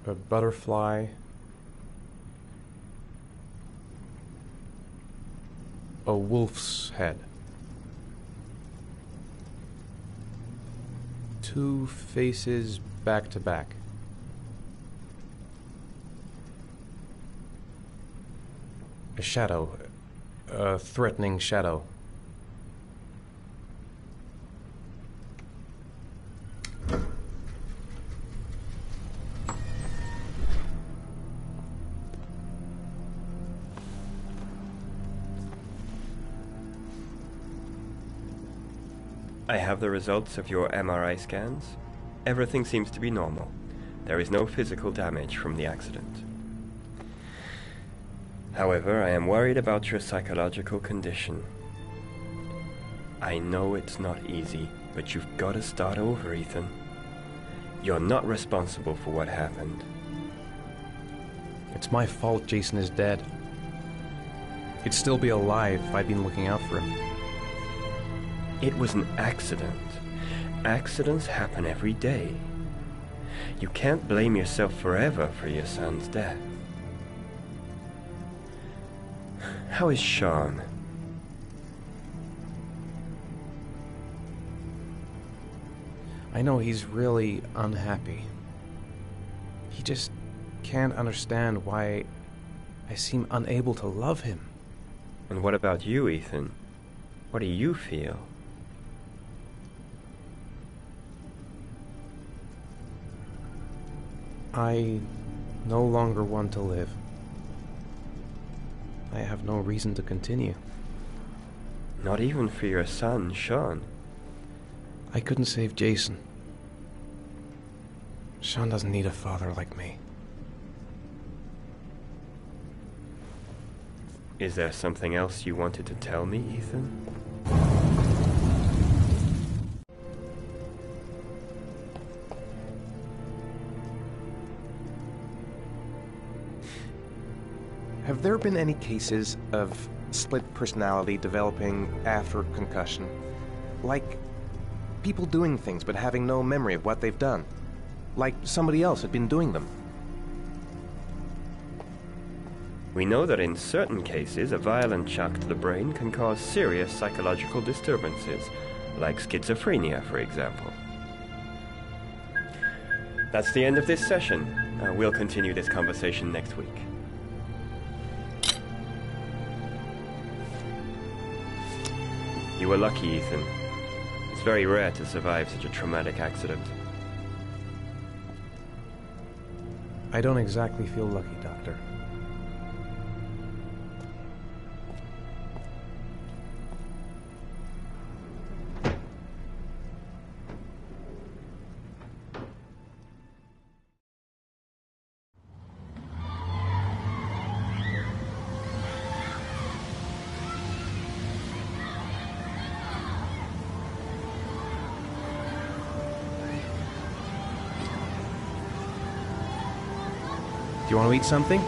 A butterfly. A wolf's head. Two faces back to back. A shadow. A threatening shadow. I have the results of your MRI scans. Everything seems to be normal. There is no physical damage from the accident. However, I am worried about your psychological condition. I know it's not easy, but you've got to start over, Ethan. You're not responsible for what happened. It's my fault Jason is dead. He'd still be alive if I'd been looking out for him. It was an accident. Accidents happen every day. You can't blame yourself forever for your son's death. How is Sean? I know he's really unhappy. He just can't understand why I seem unable to love him. And what about you, Ethan? What do you feel? I no longer want to live. I have no reason to continue. Not even for your son, Sean. I couldn't save Jason. Sean doesn't need a father like me. Is there something else you wanted to tell me, Ethan? Have there been any cases of split personality developing after concussion? Like people doing things but having no memory of what they've done? Like somebody else had been doing them? We know that in certain cases, a violent shock to the brain can cause serious psychological disturbances, like schizophrenia, for example. That's the end of this session. We'll continue this conversation next week. You were lucky, Ethan. It's very rare to survive such a traumatic accident. I don't exactly feel lucky, Doctor. Do you want to eat something?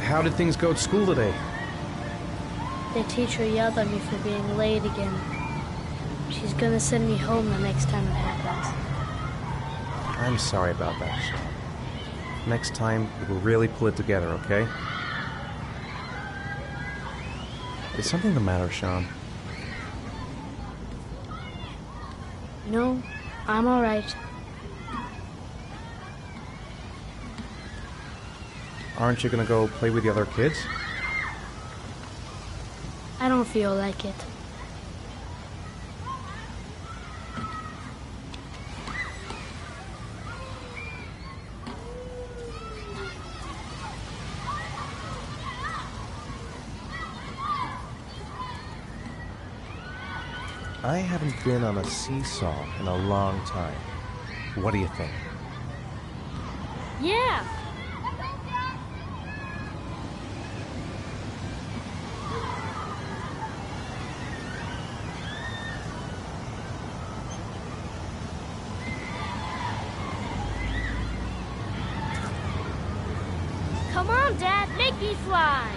How did things go at school today? The teacher yelled at me for being late again. She's gonna send me home the next time it happens. I'm sorry about that, Sean. Next time, we'll really pull it together, okay? Is something the matter, Sean? No, I'm alright. Aren't you gonna go play with the other kids? I don't feel like it. I haven't been on a seesaw in a long time. What do you think? Yeah! Come on, Dad, make me fly!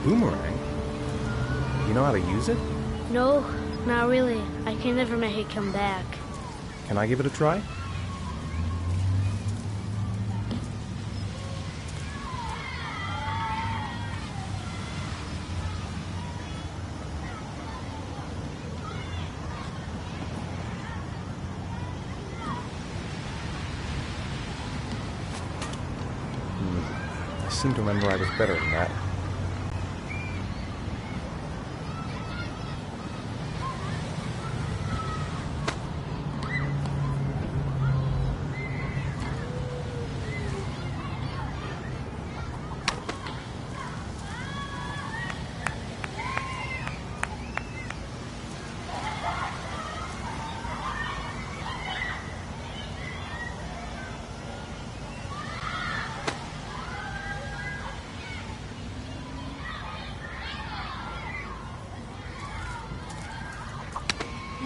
Boomerang? You know how to use it? No, not really. I can never make it come back. Can I give it a try? I seem to remember I was better than that.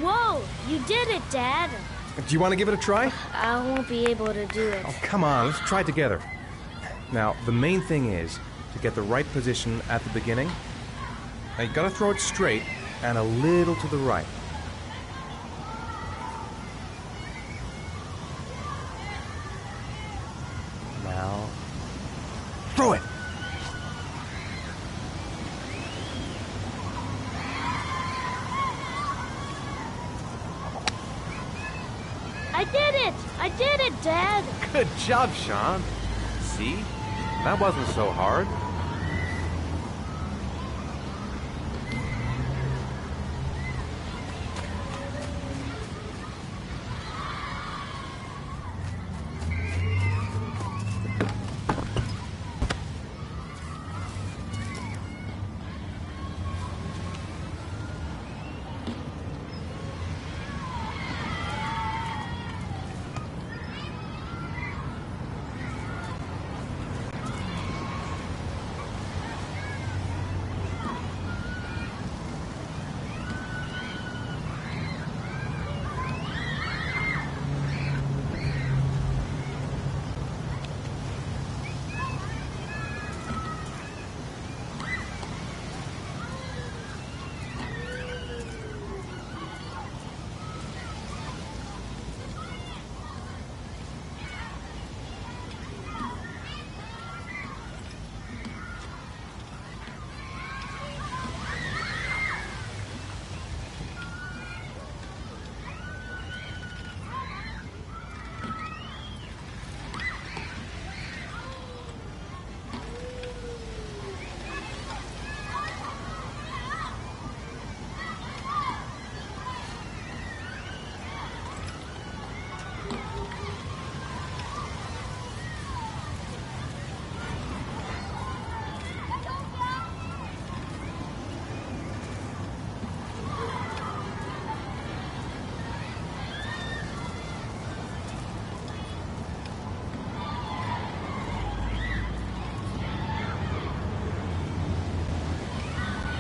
Whoa! You did it, Dad! Do you want to give it a try? I won't be able to do it. Oh, come on, let's try it together. Now, the main thing is to get the right position at the beginning. Now, you gotta throw it straight and a little to the right. Now, throw it! I did it! I did it, Dad! Good job, Sean. See? That wasn't so hard.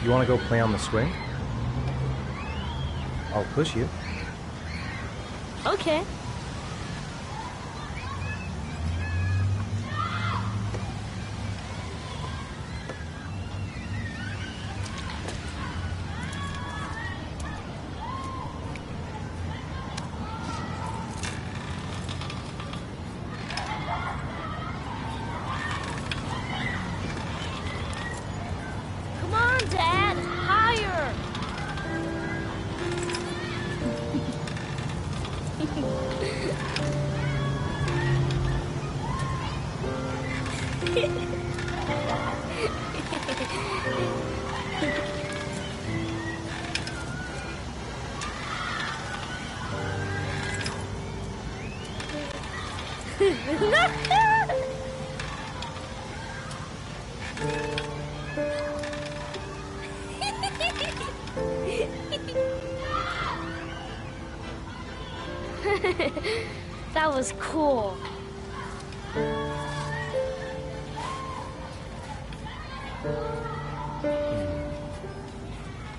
You want to go play on the swing? I'll push you. Okay. That was cool.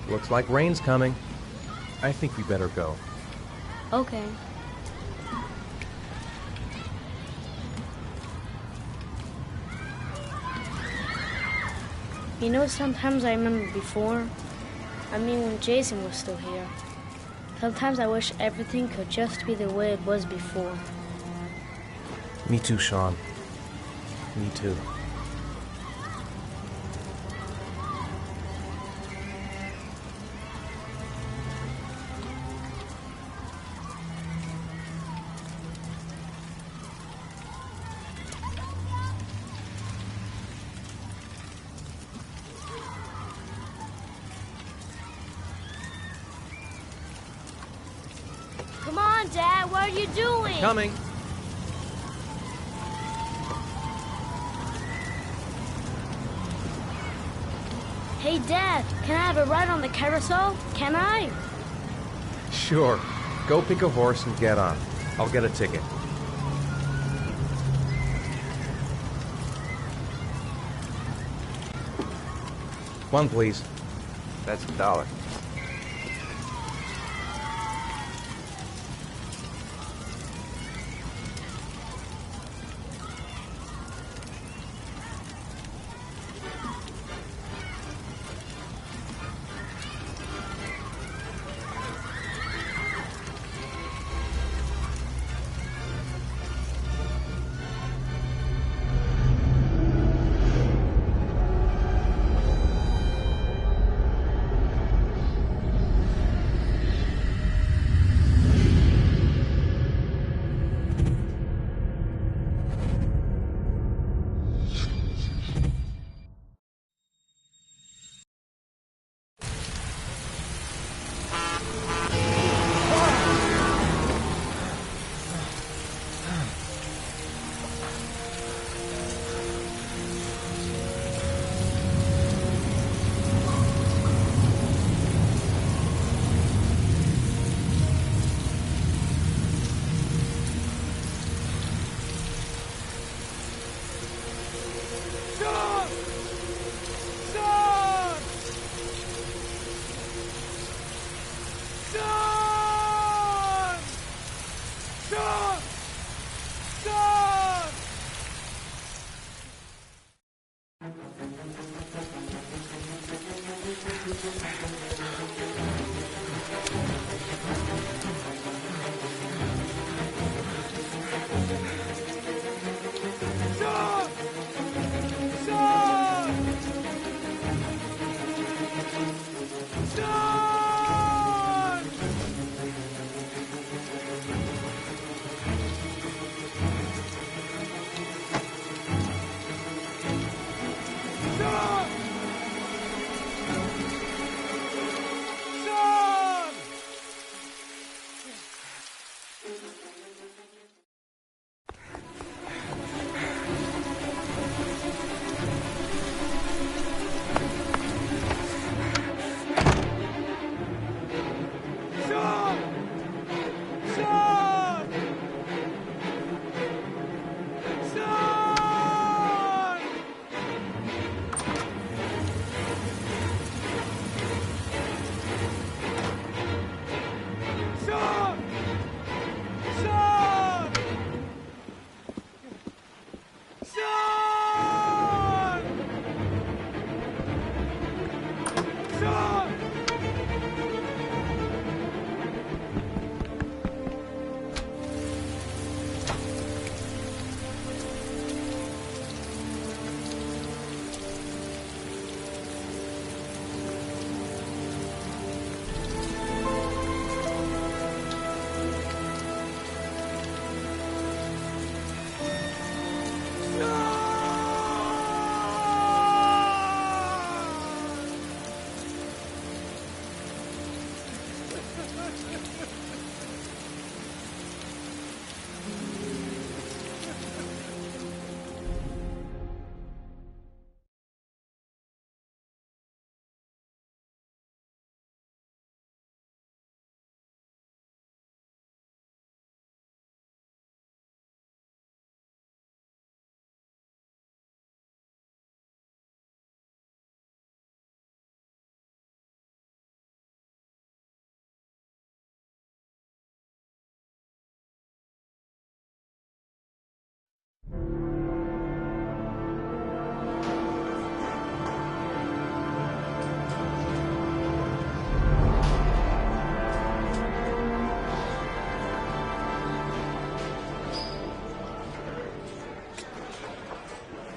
Looks like rain's coming. I think we better go. Okay. You know, sometimes I remember before. I mean, when Jason was still here. Sometimes I wish everything could just be the way it was before. Me too, Sean. Me too. Come on, Dad, what are you doing? Coming. Hey, Dad, can I have a ride on the carousel? Can I? Sure. Go pick a horse and get on. I'll get a ticket. One, please. That's $1.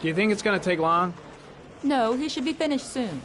Do you think it's gonna take long? No, he should be finished soon.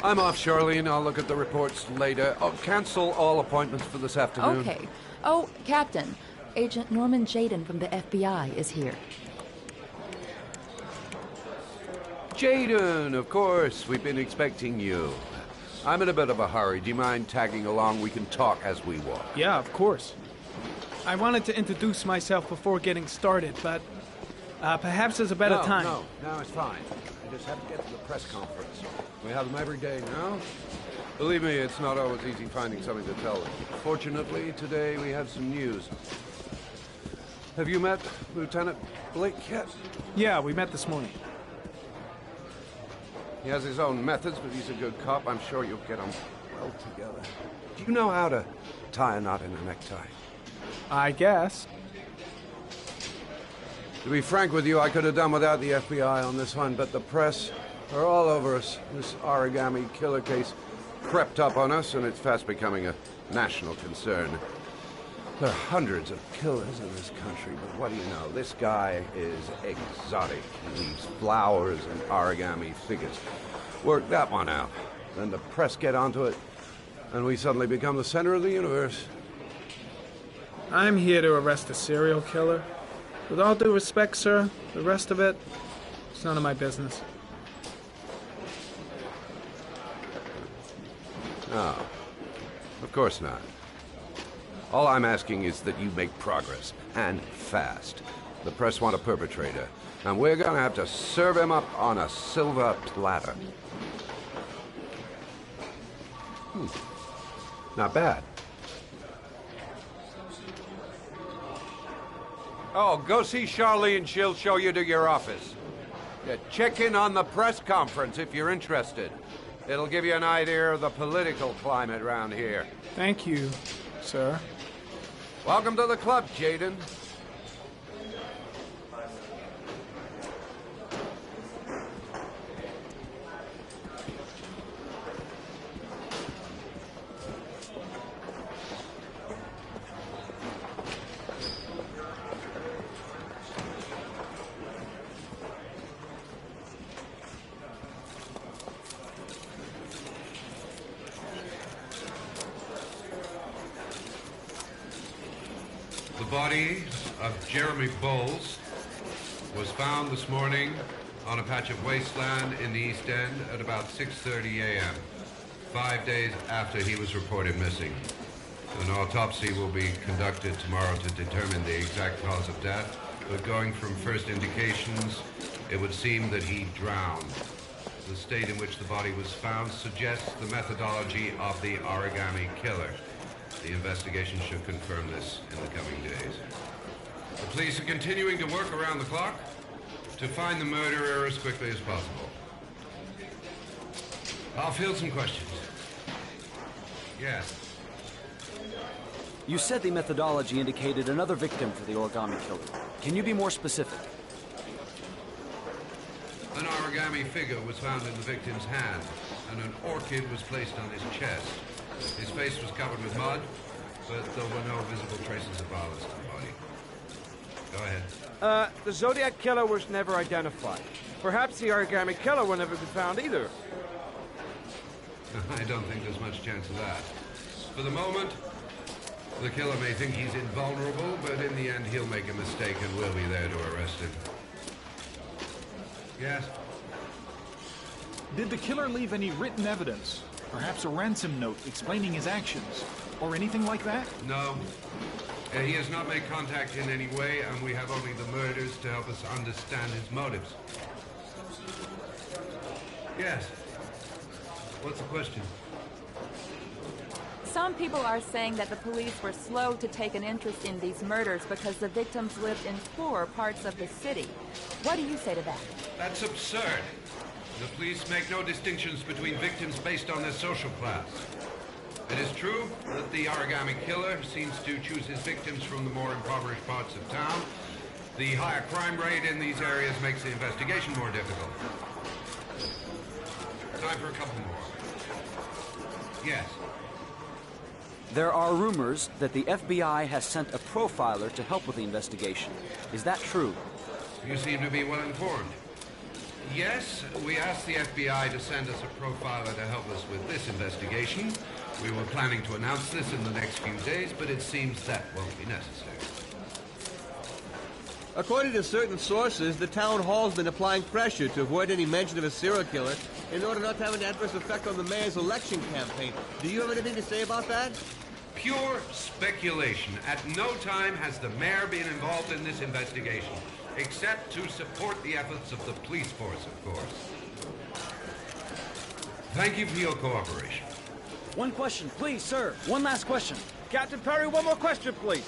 I'm off, Charlene. I'll look at the reports later. Oh, cancel all appointments for this afternoon. Okay. Oh, Captain. Agent Norman Jaden from the FBI is here. Jaden, of course. We've been expecting you. I'm in a bit of a hurry. Do you mind tagging along? We can talk as we walk. Yeah, of course. I wanted to introduce myself before getting started, but perhaps there's a better time. No, it's fine. I just have to get to the press conference. We have them every day now. Believe me, it's not always easy finding something to tell them. Fortunately, today we have some news. Have you met Lieutenant Blake yet? Yeah, we met this morning. He has his own methods, but he's a good cop. I'm sure you'll get on well together. Do you know how to tie a knot in a necktie? I guess. To be frank with you, I could have done without the FBI on this one, but the press are all over us. This origami killer case crept up on us, and it's fast becoming a national concern. There are hundreds of killers in this country, but what do you know? This guy is exotic. He leaves flowers and origami figures. Work that one out. Then the press get onto it, and we suddenly become the center of the universe. I'm here to arrest a serial killer. With all due respect, sir, the rest of it, it's none of my business. No, of course not. All I'm asking is that you make progress, and fast. The press want a perpetrator, and we're gonna have to serve him up on a silver platter. Not bad. Oh, go see Charlene. She'll show you to your office. Yeah, check in on the press conference if you're interested. It'll give you an idea of the political climate around here. Thank you, sir. Welcome to the club, Jaden. The body of Jeremy Bowles was found this morning on a patch of wasteland in the East End at about 6:30 a.m., 5 days after he was reported missing. An autopsy will be conducted tomorrow to determine the exact cause of death, but going from first indications, it would seem that he drowned. The state in which the body was found suggests the methodology of the origami killer. The investigation should confirm this in the coming days. The police are continuing to work around the clock to find the murderer as quickly as possible. I'll field some questions. Yes. You said the methodology indicated another victim for the origami killer. Can you be more specific? An origami figure was found in the victim's hand, and an orchid was placed on his chest. His face was covered with mud, but there were no visible traces of violence to the body. Go ahead. The Zodiac killer was never identified. Perhaps the origami killer will never be found either. I don't think there's much chance of that. For the moment, the killer may think he's invulnerable, but in the end he'll make a mistake and we'll be there to arrest him. Yes? Did the killer leave any written evidence? Perhaps a ransom note explaining his actions? Or anything like that? No. He has not made contact in any way, and we have only the murders to help us understand his motives. Yes. What's the question? Some people are saying that the police were slow to take an interest in these murders because the victims lived in poorer parts of the city. What do you say to that? That's absurd. The police make no distinctions between victims based on their social class. It is true that the origami killer seems to choose his victims from the more impoverished parts of town. The higher crime rate in these areas makes the investigation more difficult. Time for a couple more. Yes. There are rumors that the FBI has sent a profiler to help with the investigation. Is that true? You seem to be well informed. Yes, we asked the FBI to send us a profiler to help us with this investigation. We were planning to announce this in the next few days, but it seems that won't be necessary. According to certain sources, the town hall's been applying pressure to avoid any mention of a serial killer in order not to have an adverse effect on the mayor's election campaign. Do you have anything to say about that? Pure speculation. At no time has the mayor been involved in this investigation, except to support the efforts of the police force, of course. Thank you for your cooperation. One question, please, sir. One last question. Captain Perry, one more question, please.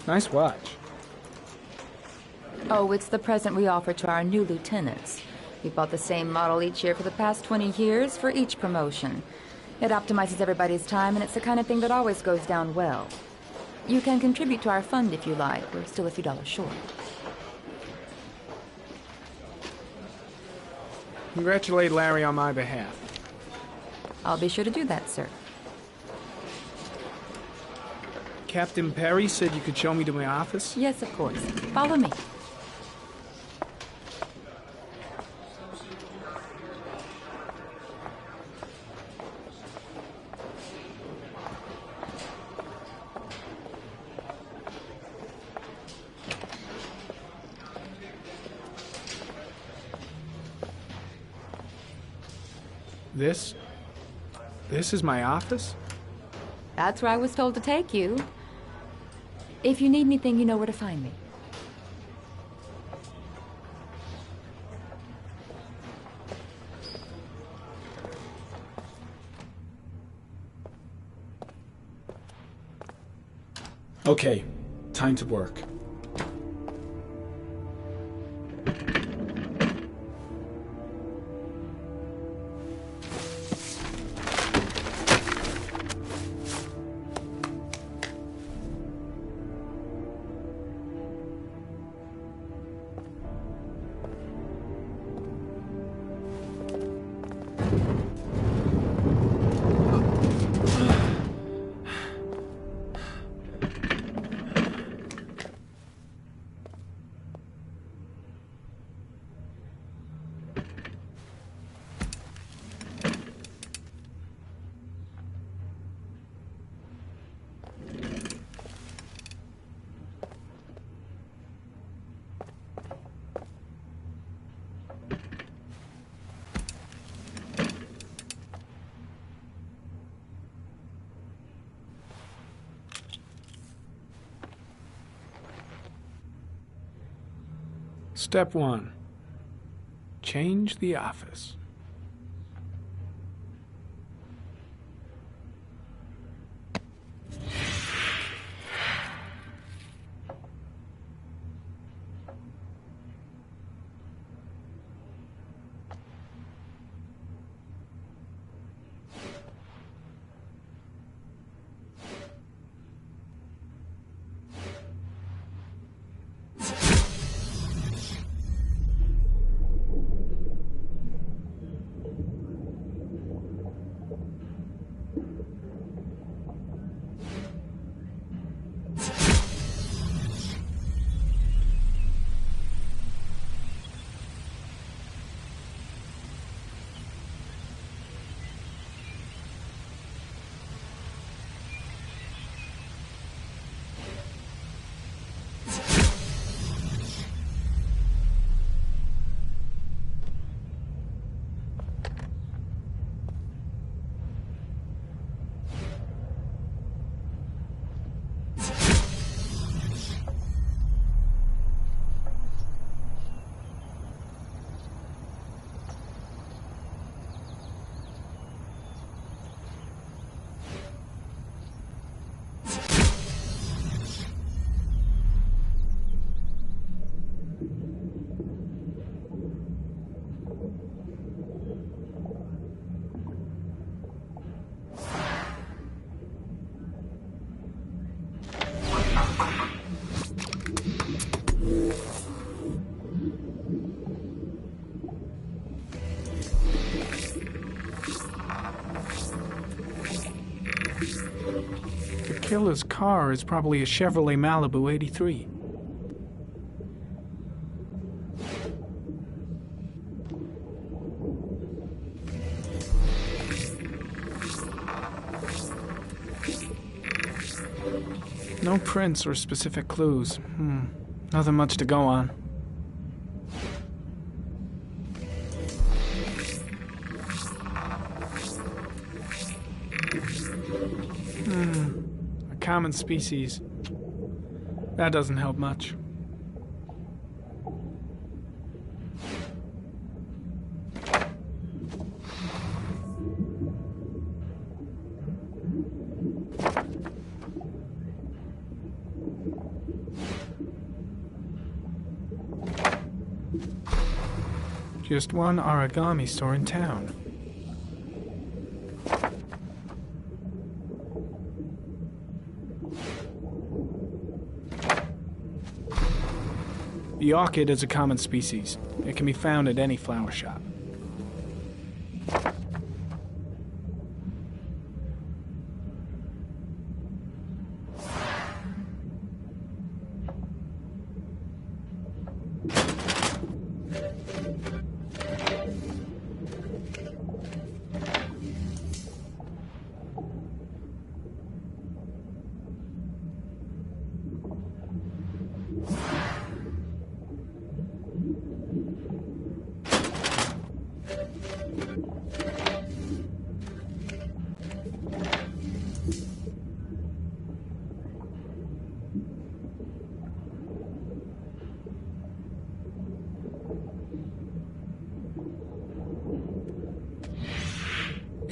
Nice watch. Oh, it's the present we offer to our new lieutenants. We bought the same model each year for the past 20 years for each promotion. It optimizes everybody's time, and it's the kind of thing that always goes down well. You can contribute to our fund if you like. We're still a few dollars short. Congratulate Larry on my behalf. I'll be sure to do that, sir. Captain Perry said you could show me to my office? Yes, of course. Follow me. This is my office? That's where I was told to take you. If you need anything, you know where to find me. Okay, time to work. Step 1. Change the office. The killer's car is probably a Chevrolet Malibu 83. No prints or specific clues. Nothing much to go on. A common species. That doesn't help much. Just one origami store in town. The orchid is a common species. It can be found at any flower shop.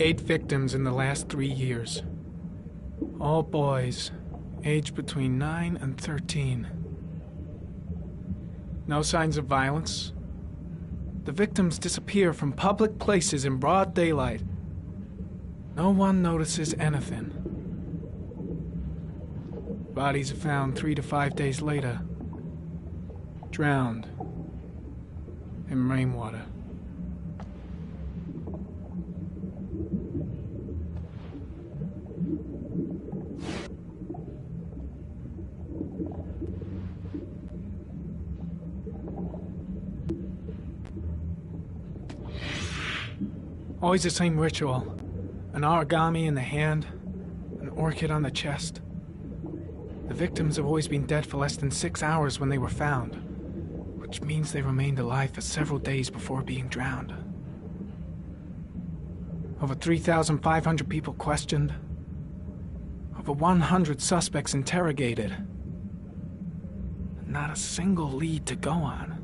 Eight victims in the last 3 years. All boys, aged between 9 and 13. No signs of violence. The victims disappear from public places in broad daylight. No one notices anything. Bodies are found 3 to 5 days later, drowned in rainwater. Always the same ritual. An origami in the hand, an orchid on the chest. The victims have always been dead for less than 6 hours when they were found, which means they remained alive for several days before being drowned. Over 3,500 people questioned. Over 100 suspects interrogated. Not a single lead to go on.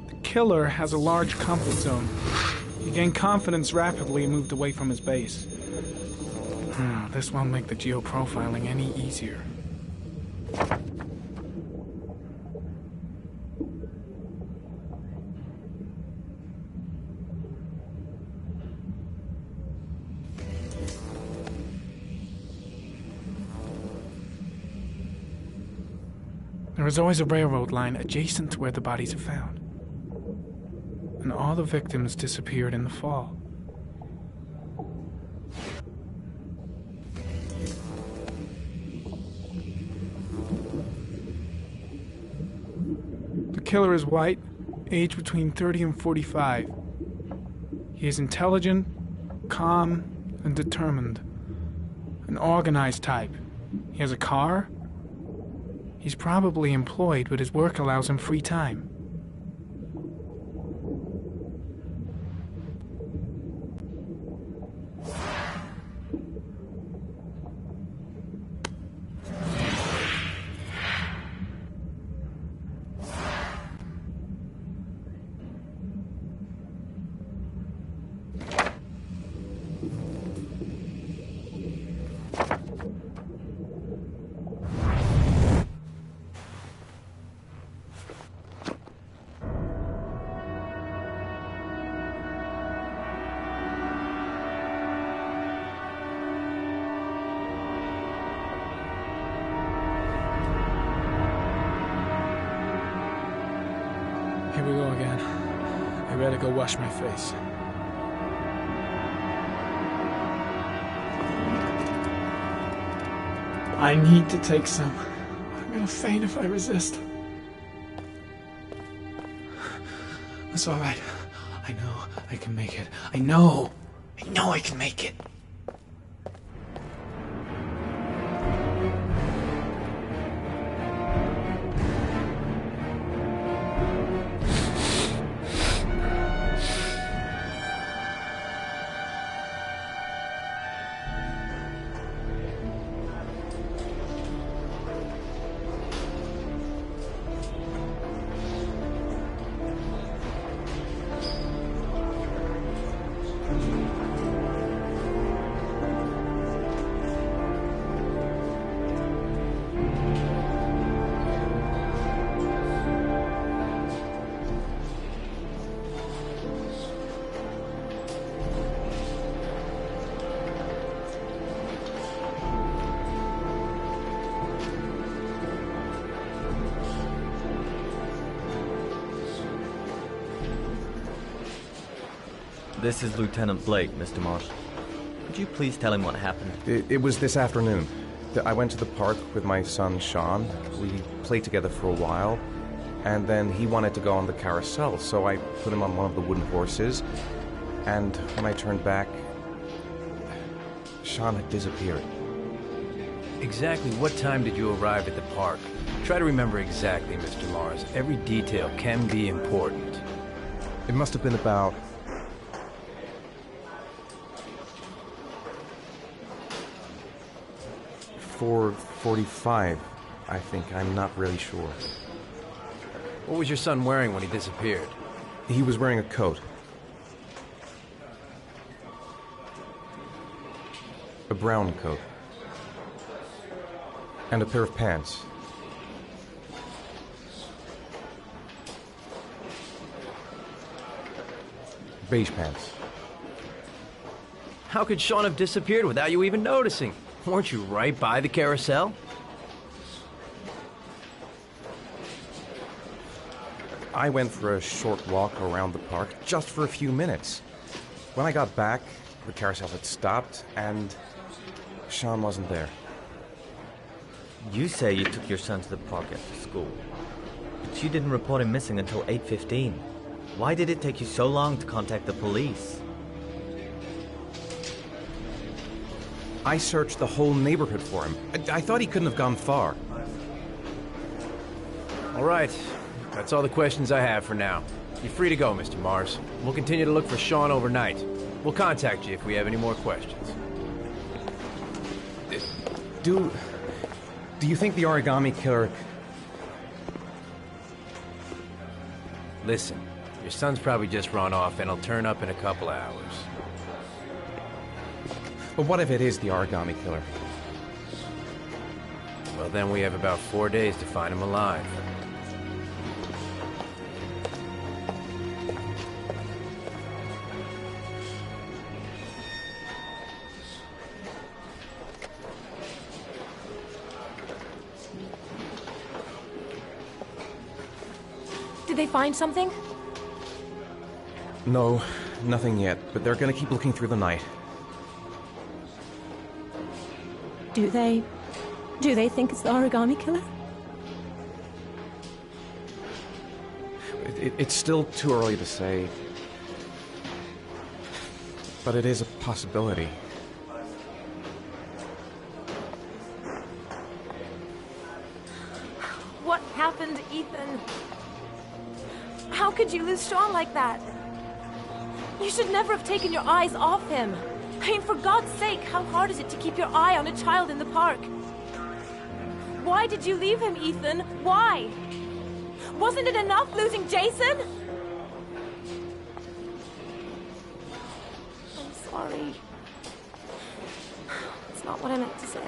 The killer has a large comfort zone. He gained confidence rapidly and moved away from his base. This won't make the geoprofiling any easier. There is always a railroad line adjacent to where the bodies are found. And all the victims disappeared in the fall. The killer is white, aged between 30 and 45. He is intelligent, calm, and determined. An organized type. He has a car. He's probably employed, but his work allows him free time. Here we go again. I better go wash my face. I need to take some. I'm gonna faint if I resist. It's all right. I know I can make it. I know I can make it. This is Lieutenant Blake, Mr. Marsh. Could you please tell him what happened? It was this afternoon. I went to the park with my son, Sean. We played together for a while, and then he wanted to go on the carousel, so I put him on one of the wooden horses, and when I turned back, Sean had disappeared. Exactly what time did you arrive at the park? Try to remember exactly, Mr. Mars. Every detail can be important. It must have been about 4:45, I think. I'm not really sure. What was your son wearing when he disappeared? He was wearing a coat. A brown coat. And a pair of pants. Beige pants. How could Sean have disappeared without you even noticing? Weren't you right by the carousel? I went for a short walk around the park, just for a few minutes. When I got back, the carousel had stopped, and Sean wasn't there. You say you took your son to the park after school, but you didn't report him missing until 8:15. Why did it take you so long to contact the police? I searched the whole neighborhood for him. I thought he couldn't have gone far. All right. That's all the questions I have for now. You're free to go, Mr. Mars. We'll continue to look for Sean overnight. We'll contact you if we have any more questions. Do you think the origami killer... Listen, your son's probably just run off and he'll turn up in a couple hours. But what if it is the origami killer? Well, then we have about 4 days to find him alive. Did they find something? No, nothing yet, but they're gonna keep looking through the night. Do they think it's the origami killer? It's still too early to say, but it is a possibility. What happened, Ethan? How could you lose Sean like that? You should never have taken your eyes off him. I mean, for God's sake, how hard is it to keep your eye on a child in the park? Why did you leave him, Ethan? Why? Wasn't it enough losing Jason? I'm sorry. It's not what I meant to say.